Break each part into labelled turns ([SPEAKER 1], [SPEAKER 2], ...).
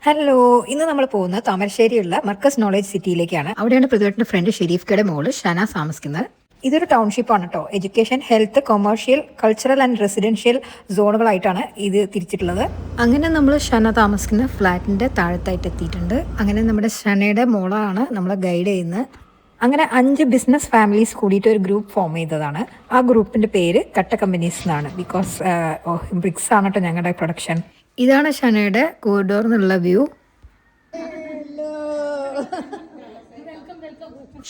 [SPEAKER 1] Hello, ഇന്ന് നമ്മൾ പോകുന്നത് താമരശ്ശേരിയുള്ള മർക്കസ് നോളജ് സിറ്റിയിലേക്കാണ്. അവിടെയാണ് പൃഥ്വിയുടെ ഫ്രണ്ട് ഷെരീഫ്ക്കയുടെ മോള് ഷന താമസിക്കുന്നത്. ഇതൊരു ടൗൺഷിപ്പാണ് കേട്ടോ. Education, health, commercial, cultural and residential സോണുകളായിട്ടാണ് ഇത് തിരിച്ചിട്ടുള്ളത്. അങ്ങനെ നമ്മൾ ഷന താമസിക്കുന്ന ഫ്ലാറ്റിന്റെ താഴത്തായിട്ട് എത്തിയിട്ടുണ്ട്. അങ്ങനെ നമ്മുടെ ഷനയുടെ മോളാണ് നമ്മളെ ഗൈഡ് ചെയ്യുന്നത്. അങ്ങനെ 5 ബിസിനസ് ഫാമിലീസ് കൂടിയിട്ട് ഒരു ഗ്രൂപ്പ് ഫോം ചെയ്തതാണ്. ആ ഗ്രൂപ്പിന്റെ പേര് കട്ട കമ്പനീസ് എന്നാണ്. ബിക്കോസ് ബ്രിക്സ് ആണ് കേട്ടോ ഞങ്ങളുടെ പ്രൊഡക്ഷൻ. ഇതാണ് ഷനയുടെ കോറിഡോർ എന്നുള്ള വ്യൂ.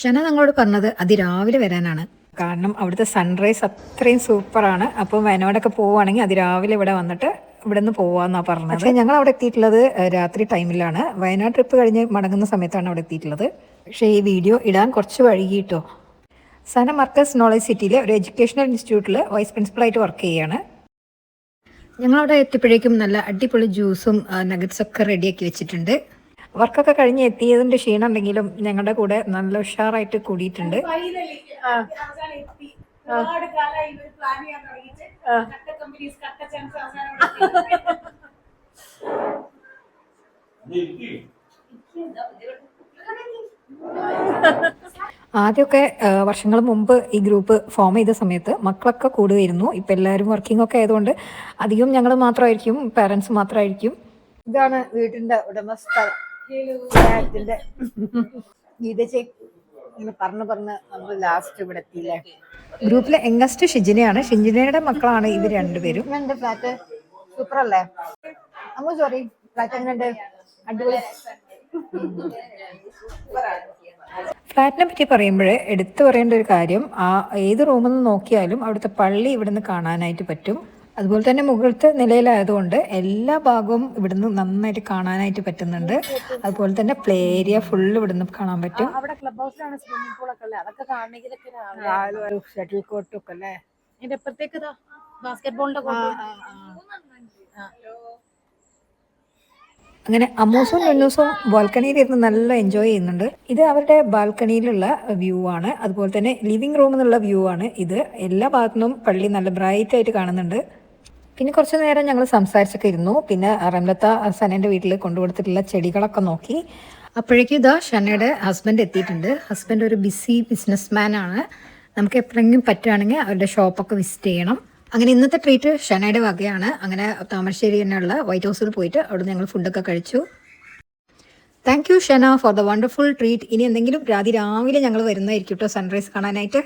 [SPEAKER 1] ഷന ഞങ്ങളോട് പറഞ്ഞത് അതിരാവിലെ വരാനാണ്. കാരണം അവിടുത്തെ സൺറൈസ് അത്രയും സൂപ്പറാണ്. അപ്പം വയനാടൊക്കെ പോവുകയാണെങ്കിൽ അതിരാവിലെ ഇവിടെ വന്നിട്ട് ഇവിടെ നിന്ന് പോവാന്നാണ് പറഞ്ഞത്. പക്ഷേ ഞങ്ങൾ അവിടെ എത്തിയിട്ടുള്ളത് രാത്രി ടൈമിലാണ്. വയനാട് ട്രിപ്പ് കഴിഞ്ഞ് മടങ്ങുന്ന സമയത്താണ് അവിടെ എത്തിയിട്ടുള്ളത്. പക്ഷേ ഈ വീഡിയോ ഇടാൻ കുറച്ച് വൈകിട്ടോ. സന മർക്കസ് നോളജ് സിറ്റിയിലെ ഒരു എഡ്യൂക്കേഷണൽ ഇൻസ്റ്റിറ്റ്യൂട്ടിൽ വൈസ് പ്രിൻസിപ്പളായിട്ട് വർക്ക് ചെയ്യുകയാണ്. ഞങ്ങളവിടെ എത്തിയപ്പോഴേക്കും നല്ല അടിപൊളി ജ്യൂസും നഗറ്റ്സൊക്കെ റെഡിയാക്കി വെച്ചിട്ടുണ്ട്. വർക്കൊക്കെ കഴിഞ്ഞ് എത്തിയതിൻ്റെ ക്ഷീണം ഉണ്ടെങ്കിലും ഞങ്ങളുടെ കൂടെ നല്ല ഉഷാറായിട്ട് കൂടിയിട്ടുണ്ട്. ആദ്യമൊക്കെ വർഷങ്ങൾ മുമ്പ് ഈ ഗ്രൂപ്പ് ഫോം ചെയ്ത സമയത്ത് മക്കളൊക്കെ കൂടുകയായിരുന്നു. ഇപ്പം എല്ലാവരും വർക്കിംഗ് ഒക്കെ ആയതുകൊണ്ട് അധികം ഞങ്ങൾ മാത്രമായിരിക്കും, പാരൻസ് മാത്രമായിരിക്കും. ഇതാണ് വീടിന്റെ ഉടമസ്ഥ ഫ്ലാറ്റിന്റെ പറഞ്ഞ് നമ്മൾ ലാസ്റ്റ് ഇവിടെ എത്തിയില്ലേ. ഗ്രൂപ്പിലെ യങ്ങസ്റ്റ് ഷിജിനയാണ്. ഷിജിനയുടെ മക്കളാണ് ഇവർ രണ്ടുപേരും. എന്റെ ഫ്ലാറ്റ് സൂപ്പർ അല്ലേ? സോറി, ഫ്ലാറ്റ് എങ്ങനെയുണ്ട്? അടിപൊളി. ഫ്ലാറ്റിനെ പറ്റി പറയുമ്പോൾ എടുത്തു പറയേണ്ട ഒരു കാര്യം, ഏത് റൂമിൽ നിന്ന് നോക്കിയാലും അവിടുത്തെ പള്ളി ഇവിടുന്ന് കാണാനായിട്ട് പറ്റും. അതുപോലെ തന്നെ മുകളിലത്തെ നിലയിലായതുകൊണ്ട് എല്ലാ ഭാഗവും ഇവിടുന്ന് നന്നായിട്ട് കാണാനായിട്ട് പറ്റുന്നുണ്ട്. അതുപോലെ തന്നെ പ്ലേ ഏരിയ ഫുള്ള് ഇവിടുന്ന് കാണാൻ പറ്റും. അവിടെ ക്ലബ് ഹൗസിലാണ് സ്വിമ്മിംഗ് പൂളൊക്കെ അല്ലേ, അതൊക്കെ കാണണമെങ്കിൽ ഷട്ടിൽ കോർട്ടൊക്കെ അല്ലേ. അതിന്റെ അപ്പുറത്തേക്ക് ബാസ്കറ്റ് ബോളിന്റെ അങ്ങനെ അമ്മൂസും ലുന്നൂസും ബാൽക്കണിയിൽ ഇരുന്ന് നല്ല എൻജോയ് ചെയ്യുന്നുണ്ട്. ഇത് അവരുടെ ബാൽക്കണിയിലുള്ള വ്യൂ ആണ്. അതുപോലെ തന്നെ ലിവിംഗ് റൂമിൽ നിന്നുള്ള വ്യൂ ആണ് ഇത്. എല്ലാ ഭാഗത്തുനിന്നും പള്ളി നല്ല ബ്രൈറ്റ് ആയിട്ട് കാണുന്നുണ്ട്. പിന്നെ കുറച്ച് നേരം ഞങ്ങൾ സംസാരിച്ചൊക്കെ ഇരുന്നു. പിന്നെ റംലത്ത സനൻ്റെ വീട്ടിൽ കൊണ്ടുകൊടുത്തിട്ടുള്ള ചെടികളൊക്കെ നോക്കി. അപ്പോഴേക്കും ഇതാ ഷനയുടെ ഹസ്ബൻഡ് എത്തിയിട്ടുണ്ട്. ഹസ്ബൻഡ് ഒരു ബിസി ബിസിനസ്മാൻ ആണ്. നമുക്ക് എപ്പോഴെങ്കിലും പറ്റുകയാണെങ്കിൽ അവരുടെ ഷോപ്പൊക്കെ വിസിറ്റ് ചെയ്യണം. അങ്ങനെ ഇന്നത്തെ ട്രീറ്റ് ഷനയുടെ വകയാണ്. അങ്ങനെ താമരശ്ശേരി തന്നെയുള്ള വൈറ്റ് ഹൗസിൽ പോയിട്ട് അവിടെ ഞങ്ങൾ ഫുഡൊക്കെ കഴിച്ചു. Thank you ഷന for the wonderful treat. ഇനി എന്തെങ്കിലും രാവിലെ ഞങ്ങൾ വരുന്നതായിരിക്കും കേട്ടോ സൺറൈസ് കാണാനായിട്ട്.